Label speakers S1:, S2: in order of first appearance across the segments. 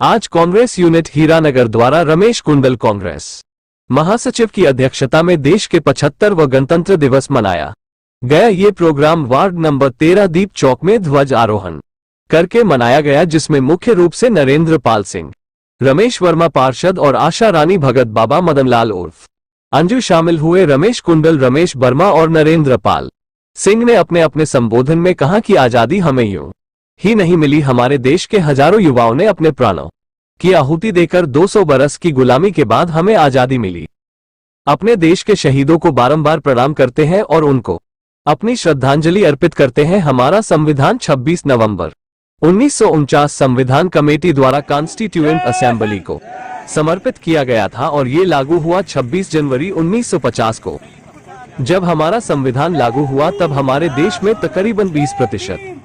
S1: आज कांग्रेस यूनिट हीरानगर द्वारा रमेश कुंडल कांग्रेस महासचिव की अध्यक्षता में देश के 75वां गणतंत्र दिवस मनाया गया। ये प्रोग्राम वार्ड नंबर 13 दीप चौक में ध्वज आरोहण करके मनाया गया, जिसमें मुख्य रूप से नरेंद्र पाल सिंह, रमेश वर्मा पार्षद और आशा रानी भगत, बाबा मदनलाल उर्फ अंजू शामिल हुए। रमेश कुंडल, रमेश वर्मा और नरेंद्र पाल सिंह ने अपने अपने संबोधन में कहा कि आजादी हमें यूं ही नहीं मिली, हमारे देश के हजारों युवाओं ने अपने प्राणों की आहुति देकर 200 बरस की गुलामी के बाद हमें आजादी मिली। अपने देश के शहीदों को बारंबार प्रणाम करते हैं और उनको अपनी श्रद्धांजलि अर्पित करते हैं। हमारा संविधान 26 नवंबर 1949 संविधान कमेटी द्वारा कॉन्स्टिट्यूएंट असेंबली को समर्पित किया गया था और ये लागू हुआ 26 जनवरी 1950 को। जब हमारा संविधान लागू हुआ तब हमारे देश में तकरीबन 20%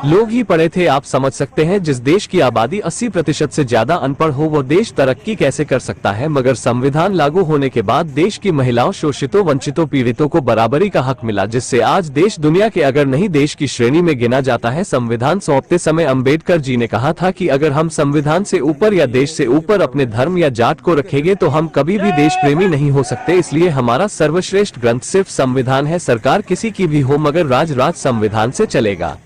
S1: लोग ही पढ़े थे। आप समझ सकते हैं, जिस देश की आबादी 80% से ज्यादा अनपढ़ हो वो देश तरक्की कैसे कर सकता है। मगर संविधान लागू होने के बाद देश की महिलाओं, शोषितों, वंचितों, पीड़ितों को बराबरी का हक मिला, जिससे आज देश दुनिया के अगर नहीं देश की श्रेणी में गिना जाता है। संविधान सौंपते समय अंबेडकर जी ने कहा था कि अगर हम संविधान से ऊपर या देश से ऊपर अपने धर्म या जात को रखेंगे तो हम कभी भी देश प्रेमी नहीं हो सकते। इसलिए हमारा सर्वश्रेष्ठ ग्रंथ सिर्फ संविधान है। सरकार किसी की भी हो मगर राज संविधान से चलेगा।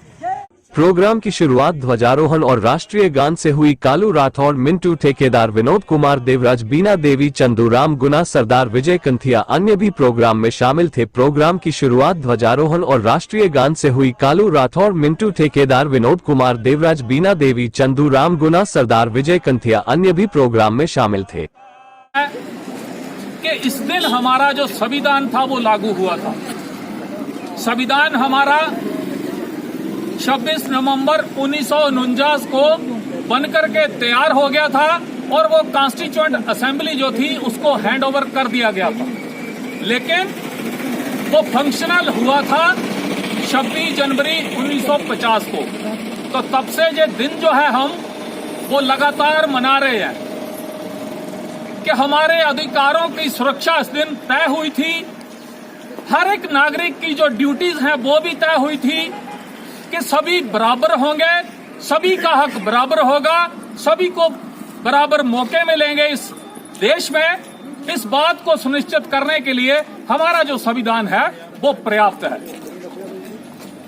S1: प्रोग्राम की शुरुआत ध्वजारोहण और राष्ट्रीय गान से हुई। कालू राठौड़, मिंटू ठेकेदार, विनोद कुमार, देवराज, बीना देवी, चंदूराम, गुना, सरदार, विजय कंथिया अन्य भी प्रोग्राम में शामिल थे। प्रोग्राम की शुरुआत ध्वजारोहण और राष्ट्रीय गान से हुई। कालू राठौड़, मिंटू ठेकेदार, विनोद कुमार, देवराज, बीना देवी, चंदूराम, गुना, सरदार, विजय कंथिया अन्य भी प्रोग्राम में शामिल थे।
S2: कि इस दिन हमारा जो संविधान था वो लागू हुआ था। संविधान हमारा 26 नवंबर 1949 को बनकर के तैयार हो गया था और वो कॉन्स्टिट्यूएंट असेंबली जो थी उसको हैंड ओवर कर दिया गया था, लेकिन वो फंक्शनल हुआ था 26 जनवरी 1950 को। तो तब से ये दिन जो है हम वो लगातार मना रहे हैं कि हमारे अधिकारों की सुरक्षा इस दिन तय हुई थी। हर एक नागरिक की जो ड्यूटीज हैं वो भी तय हुई थी कि सभी बराबर होंगे, सभी का हक बराबर होगा, सभी को बराबर मौके मिलेंगे इस देश में। इस बात को सुनिश्चित करने के लिए हमारा जो संविधान है वो पर्याप्त है।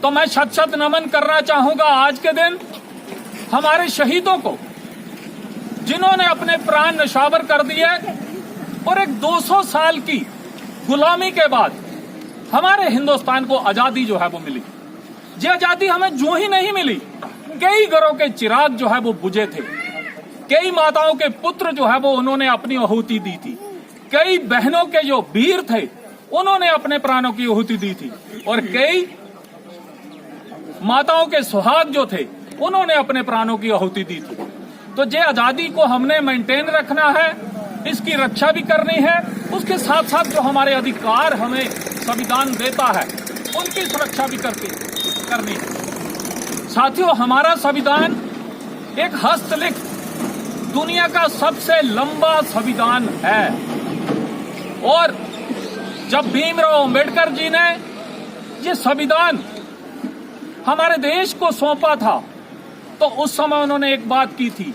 S2: तो मैं शत शत नमन करना चाहूंगा आज के दिन हमारे शहीदों को, जिन्होंने अपने प्राण न्यौछावर कर दिए और एक 200 साल की गुलामी के बाद हमारे हिंदुस्तान को आजादी जो है वो मिली। ये आजादी हमें जो ही नहीं मिली, कई घरों के चिराग जो है वो बुझे थे, कई माताओं के पुत्र जो है वो उन्होंने अपनी आहुति दी थी, कई बहनों के जो वीर थे उन्होंने अपने प्राणों की आहुति दी थी और कई माताओं के सुहाग जो थे उन्होंने अपने प्राणों की आहुति दी थी। तो ये आजादी को हमने मेंटेन रखना है, इसकी रक्षा भी करनी है, उसके साथ साथ जो हमारे अधिकार हमें संविधान देता है उनकी सुरक्षा भी करनी है। साथियों, हमारा संविधान एक हस्तलिखित दुनिया का सबसे लंबा संविधान है और जब भीमराव अंबेडकर जी ने ये संविधान हमारे देश को सौंपा था तो उस समय उन्होंने एक बात की थी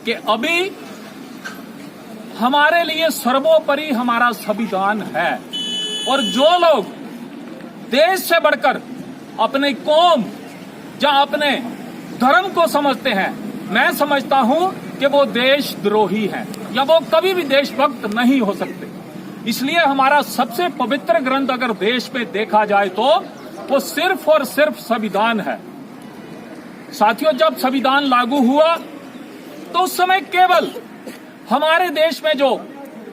S2: कि अभी हमारे लिए सर्वोपरि हमारा संविधान है और जो लोग देश से बढ़कर अपनी कौम या अपने धर्म को समझते हैं, मैं समझता हूं कि वो देशद्रोही हैं या वो कभी भी देशभक्त नहीं हो सकते। इसलिए हमारा सबसे पवित्र ग्रंथ अगर देश में देखा जाए तो वो सिर्फ और सिर्फ संविधान है। साथियों, जब संविधान लागू हुआ तो उस समय केवल हमारे देश में जो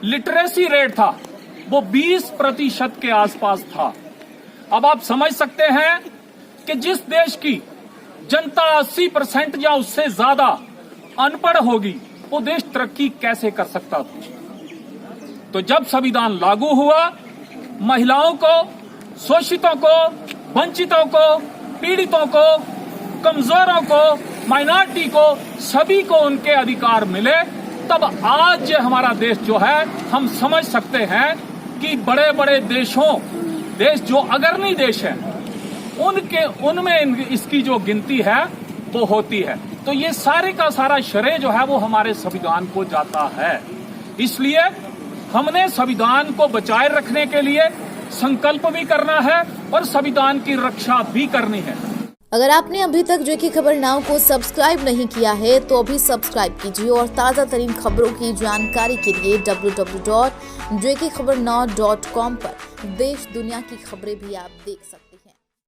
S2: लिटरेसी रेट था वो 20% के आसपास था। अब आप समझ सकते हैं कि जिस देश की जनता 80% या उससे ज्यादा अनपढ़ होगी वो देश तरक्की कैसे कर सकता था। तो जब संविधान लागू हुआ, महिलाओं को, शोषितों को, वंचितों को, पीड़ितों को, कमजोरों को, माइनॉरिटी को, सभी को उनके अधिकार मिले। तब आज ये हमारा देश जो है हम समझ सकते हैं कि बड़े बड़े देश जो अग्रणी देश हैं उनमें इसकी जो गिनती है वो होती है। तो ये सारे का सारा श्रेय जो है वो हमारे संविधान को जाता है। इसलिए हमने संविधान को बचाए रखने के लिए संकल्प भी करना है और संविधान की रक्षा भी करनी है।
S3: अगर आपने अभी तक जो की खबर नाउ को सब्सक्राइब नहीं किया है तो अभी सब्सक्राइब कीजिए और ताज़ा तरीन खबरों की जानकारी के लिए www.jkhabarnow.com पर देश दुनिया की खबरें भी आप देख सकते हैं।